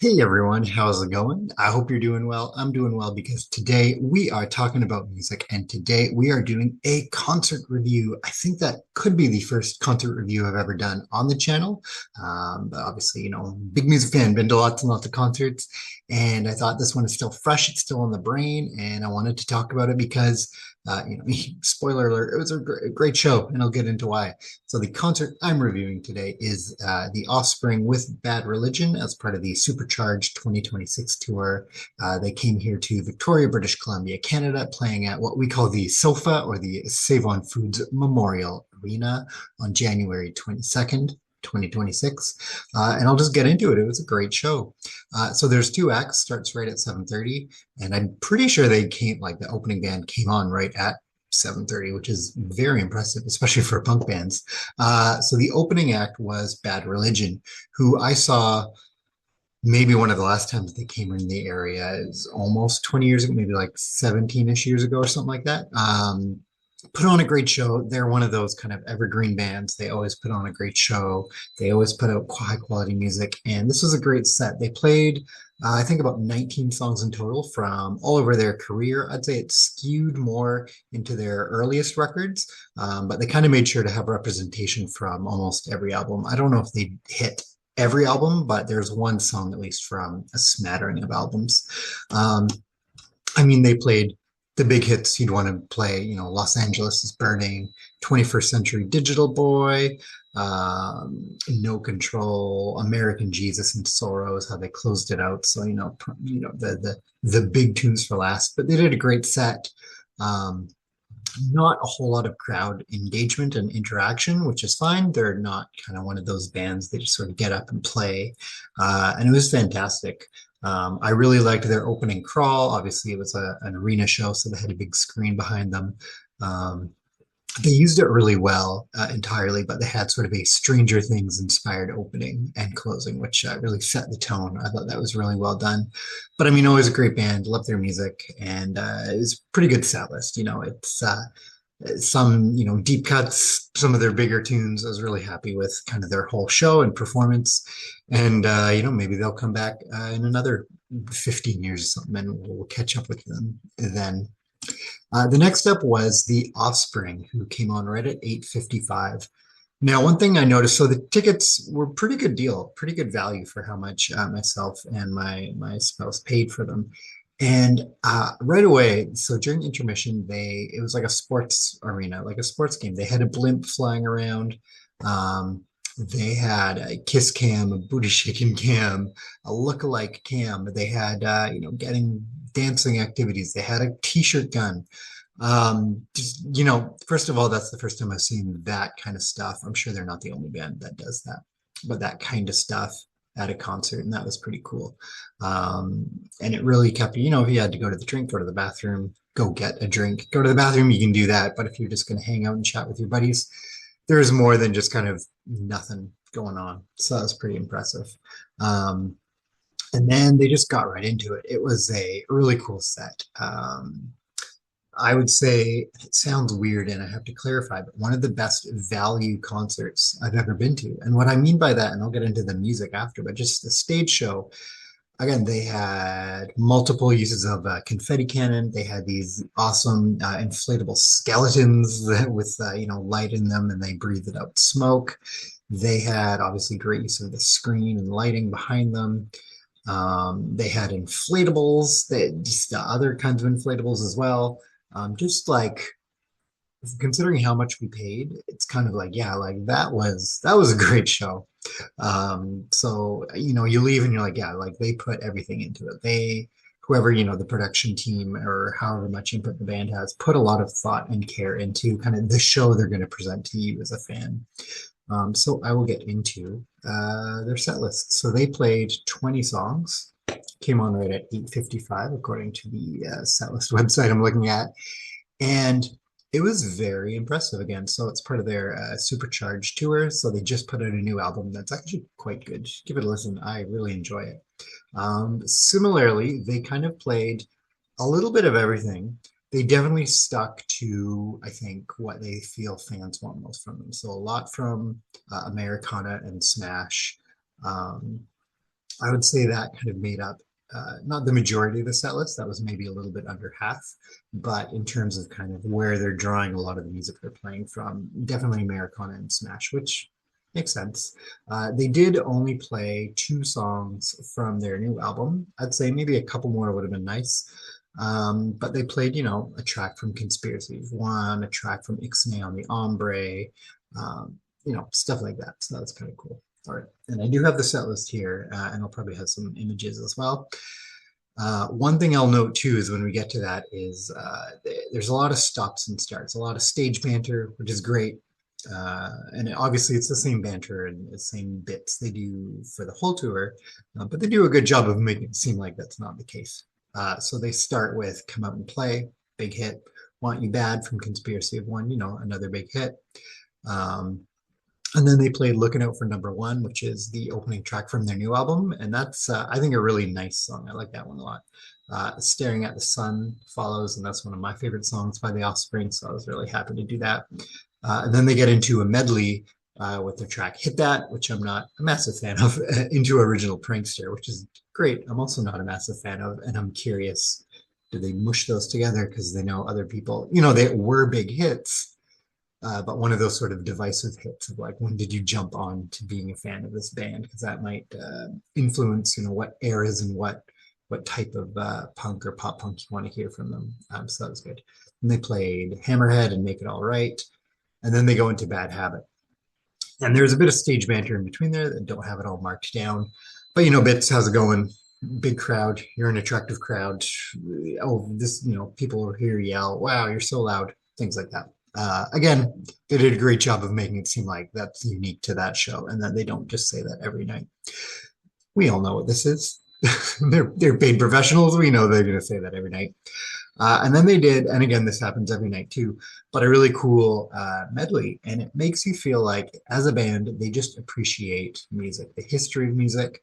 Hey everyone, how's it going? I hope you're doing well. I'm doing well because today we are talking about music and today we are doing a concert review. I think that could be the first concert review I've ever done on the channel. But obviously, big music fan, been to lots and lots of concerts, and I thought this one is still fresh, it's still in the brain, and I wanted to talk about it because, spoiler alert, it was a great show, and I'll get into why. So the concert I'm reviewing today is The Offspring with Bad Religion as part of the Supercharged 2026 tour. They came here to Victoria, British Columbia, Canada, playing at what we call the SOFA or the Save on Foods Memorial Arena on January 22nd, 2026. And I'll just get into it. It was a great show. So there's two acts, starts right at 7:30, and I'm pretty sure they came, like the opening band came on right at 7:30, which is very impressive, especially for punk bands. So the opening act was Bad Religion, who I saw maybe one of the last times they came in the area is almost 20 years ago, maybe like 17-ish years ago or something like that. Put on a great show. They're one of those kind of evergreen bands. They always put on a great show. They always put out high quality music. And this was a great set. They played, I think, about 19 songs in total from all over their career. I'd say it skewed more into their earliest records, but they kind of made sure to have representation from almost every album. I don't know if they hit every album, but there's one song at least from a smattering of albums. Um, I mean, they played the big hits you'd want to play, Los Angeles is Burning, 21st Century Digital Boy, No Control, American Jesus and Sorrow is how they closed it out. So, the big tunes for last, but they did a great set. Um, Not a whole lot of crowd engagement and interaction, which is fine. They're not kind of one of those bands that just sort of get up and play. And it was fantastic. I really liked their opening crawl. Obviously, it was an arena show, so they had a big screen behind them. Um, they used it really well entirely, but they had sort of a Stranger Things inspired opening and closing, which really set the tone. I thought that was really well done. But I mean, always a great band, love their music, and it was a pretty good set list. It's some, deep cuts, some of their bigger tunes. I was really happy with kind of their whole show and performance. And, maybe they'll come back in another 15 years or something and we'll catch up with them then. The next up was The Offspring, who came on right at 8:55. Now, one thing I noticed, so the tickets were pretty good deal, pretty good value for how much myself and my spouse paid for them. And right away, so during intermission, it was like a sports arena, like a sports game. They had a blimp flying around. Um, they had a kiss cam, a booty shaking cam, a look-alike cam. They had, getting dancing activities. They had a t-shirt gun. Just, first of all, that's the first time I've seen that kind of stuff. I'm sure they're not the only band that does that, but that kind of stuff at a concert, and that was pretty cool. Um, and it really kept, if you had to go to the drink, go to the bathroom, go get a drink, go to the bathroom, you can do that. But if you're just going to hang out and chat with your buddies, there's more than just kind of nothing going on. So that was pretty impressive. Um, and then they just got right into it. It was a really cool set. I would say it sounds weird and I have to clarify, but one of the best value concerts I've ever been to. And what I mean by that, and I'll get into the music after, but just the stage show. Again, they had multiple uses of confetti cannon. They had these awesome inflatable skeletons with light in them, and they breathed out smoke. They had obviously great use of the screen and lighting behind them. They had inflatables, they just other kinds of inflatables as well. Just like considering how much we paid, it's kind of like, yeah, like that was a great show. So you leave and you're like, yeah, like they put everything into it. Whoever, the production team or however much input the band has, put a lot of thought and care into kind of the show they're going to present to you as a fan. So I will get into their set list. So they played 20 songs, came on right at 8:55, according to the set list website I'm looking at. And it was very impressive again. So it's part of their Supercharged tour. So they just put out a new album that's actually quite good. Give it a listen. I really enjoy it. Similarly, they kind of played a little bit of everything. They definitely stuck to, I think, what they feel fans want most from them. So a lot from Americana and Smash. Um, I would say that kind of made up not the majority of the set list. That was maybe a little bit under half. But in terms of kind of where they're drawing a lot of the music they're playing from, definitely Americana and Smash, which makes sense. They did only play two songs from their new album. I'd say maybe a couple more would have been nice. But they played, a track from Conspiracy of One, a track from Ixnay on the Ombre, stuff like that. So that's kind of cool. All right. And I do have the set list here, and I'll probably have some images as well. One thing I'll note too is when we get to that is there's a lot of stops and starts, a lot of stage banter, which is great. And obviously it's the same banter and the same bits they do for the whole tour, but they do a good job of making it seem like that's not the case. So they start with Come Out and Play, big hit. Want You Bad from Conspiracy of One, another big hit. And then they played Looking Out for Number One, which is the opening track from their new album. And that's, I think, a really nice song. I like that one a lot. Staring at the Sun follows, and that's one of my favorite songs by the Offspring. So I was really happy to do that. And then they get into a medley with their track Hit That, which I'm not a massive fan of, into Original Prankster, which is great. I'm also not a massive fan of, and I'm curious, do they mush those together because they know other people, they were big hits, but one of those sort of divisive hits of like, when did you jump on to being a fan of this band? Because that might influence, what eras and what type of punk or pop punk you want to hear from them. So that was good. And they played Hammerhead and Make It All Right. And then they go into Bad Habit. And there's a bit of stage banter in between there that don't have it all marked down. But, Bits, how's it going? Big crowd. You're an attractive crowd. Oh, this, people over here yell, wow, you're so loud. Things like that. Again, they did a great job of making it seem like that's unique to that show and that they don't just say that every night. We all know what this is. they're paid professionals. We know they're going to say that every night. And then they did, and again, this happens every night too, but a really cool medley. And it makes you feel like, as a band, they just appreciate music, the history of music,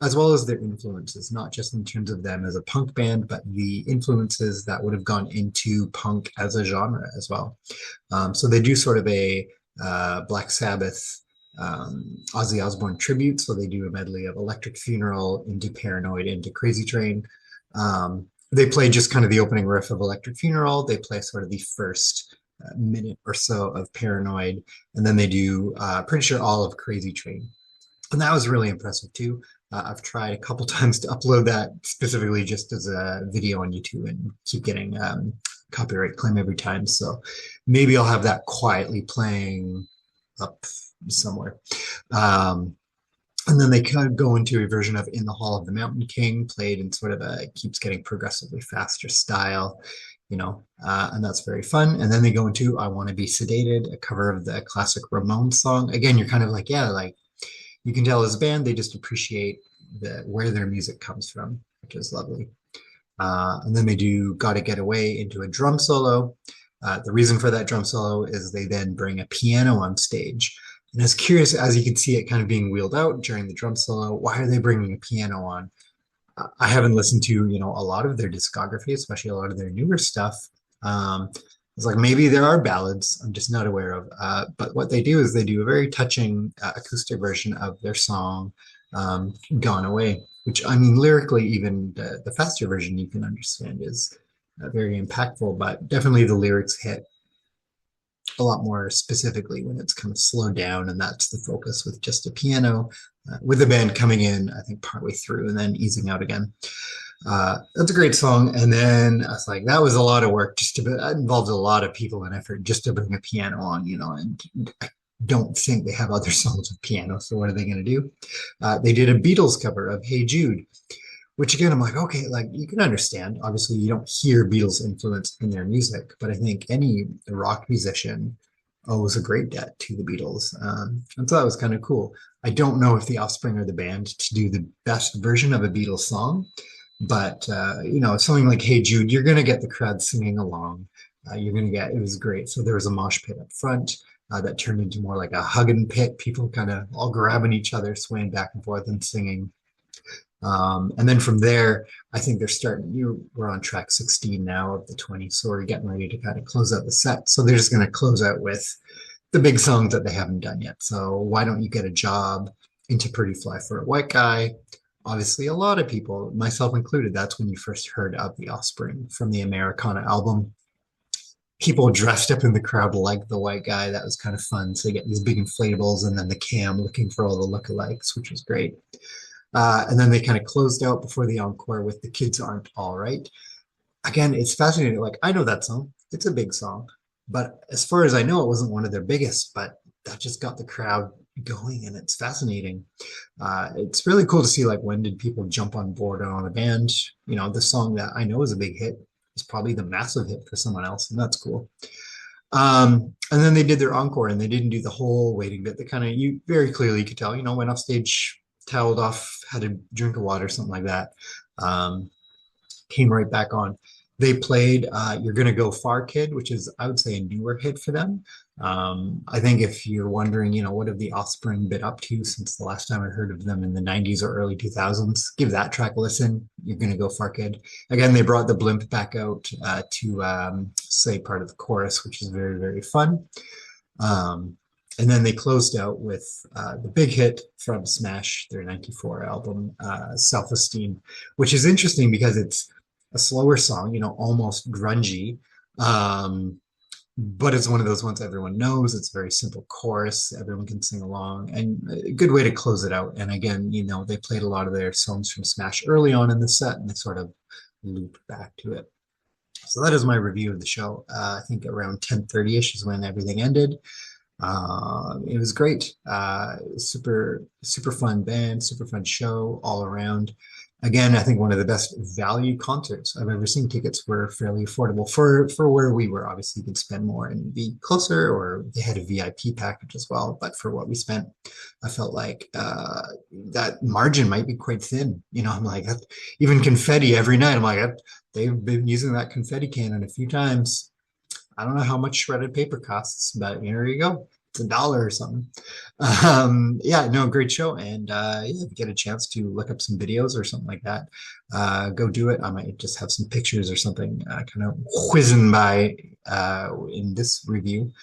as well as their influences, not just in terms of them as a punk band, but the influences that would have gone into punk as a genre as well. So they do sort of a Black Sabbath, Ozzy Osbourne tribute. So they do a medley of Electric Funeral into Paranoid into Crazy Train. They play just kind of the opening riff of Electric Funeral. They play sort of the first minute or so of Paranoid, and then they do pretty sure all of Crazy Train. And that was really impressive too. I've tried a couple times to upload that specifically just as a video on YouTube and keep getting copyright claim every time. So maybe I'll have that quietly playing up somewhere. And then they kind of go into a version of In the Hall of the Mountain King, played in sort of a keeps getting progressively faster style, and that's very fun. And then they go into I Want to Be Sedated, a cover of the classic Ramones song. Again, you're kind of like, yeah, like you can tell as a band, they just appreciate where their music comes from, which is lovely. And then they do Gotta Get Away into a drum solo. The reason for that drum solo is they then bring a piano on stage. And as curious as you can see it kind of being wheeled out during the drum solo, why are they bringing a piano on? I haven't listened to, a lot of their discography, especially a lot of their newer stuff. It's like maybe there are ballads I'm just not aware of. But what they do is they do a very touching acoustic version of their song, Gone Away, which, I mean, lyrically, even the faster version you can understand is very impactful, but definitely the lyrics hit a lot more specifically when it's kind of slowed down, and that's the focus with just a piano, with the band coming in, I think, partway through and then easing out again. That's a great song. And then I was like, that was a lot of work. That involved a lot of people and effort just to bring a piano on, and I don't think they have other songs with piano. So what are they going to do? They did a Beatles cover of Hey Jude, which again, I'm like, okay, like you can understand. Obviously, you don't hear Beatles influence in their music, but I think any rock musician owes a great debt to the Beatles. And so that was kind of cool. I don't know if the Offspring are the band to do the best version of a Beatles song, but something like Hey Jude, you're going to get the crowd singing along. It was great. So there was a mosh pit up front that turned into more like a hugging pit, people kind of all grabbing each other, swaying back and forth and singing. And then from there, I think we're on track 16 now of the 20. So we're getting ready to kind of close out the set. So they're just going to close out with the big songs that they haven't done yet. So Why Don't You Get a Job, Into Pretty Fly for a White Guy, obviously a lot of people, myself included, that's when you first heard of the Offspring from the Americana album. People dressed up in the crowd like the white guy. That was kind of fun. So you get these big inflatables and then the cam looking for all the lookalikes, which was great. And then they kind of closed out before the encore with "The Kids Aren't All Right." Again, it's fascinating. Like, I know that song. It's a big song. But as far as I know, it wasn't one of their biggest, but that just got the crowd going, and it's fascinating. It's really cool to see, like, when did people jump on board on a band? The song that I know is a big hit is probably the massive hit for someone else, and that's cool. And then they did their encore, and they didn't do the whole waiting bit. They kind of, you very clearly could tell, went off stage, toweled off, had a drink of water, something like that. Um, Came right back on. They played "You're Gonna Go Far, Kid," which is, I would say, a newer hit for them. I think if you're wondering, what have the Offspring been up to since the last time I heard of them in the 90s or early 2000s, give that track a listen. "You're Gonna Go Far, Kid." Again, they brought the blimp back out to say part of the chorus, which is very, very fun. Um, and then they closed out with the big hit from Smash, their '94 album, "Self Esteem," which is interesting because it's a slower song, almost grungy. Um, but it's one of those ones everyone knows. It's a very simple chorus. Everyone can sing along, and a good way to close it out. And again, they played a lot of their songs from Smash early on in the set, and they sort of looped back to it. So that is my review of the show. I think around 10:30ish is when everything ended. It was great. Super, super fun band, super fun show all around. Again, I think one of the best value concerts I've ever seen. Tickets were fairly affordable for where we were. Obviously, you could spend more and be closer, or they had a VIP package as well. But for what we spent, I felt like that margin might be quite thin. I'm like, even confetti every night. I'm like, they've been using that confetti cannon a few times. I don't know how much shredded paper costs, but here you go. It's $1 or something. Yeah, no, great show. And yeah, if you get a chance to look up some videos or something like that, go do it. I might just have some pictures or something kind of whizzing by in this review.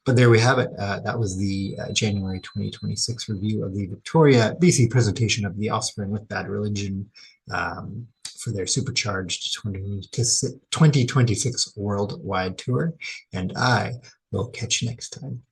But there we have it. That was the January 2026 review of the Victoria, BC presentation of The Offspring with Bad Religion for their Supercharged 2026 worldwide tour. And I will catch you next time.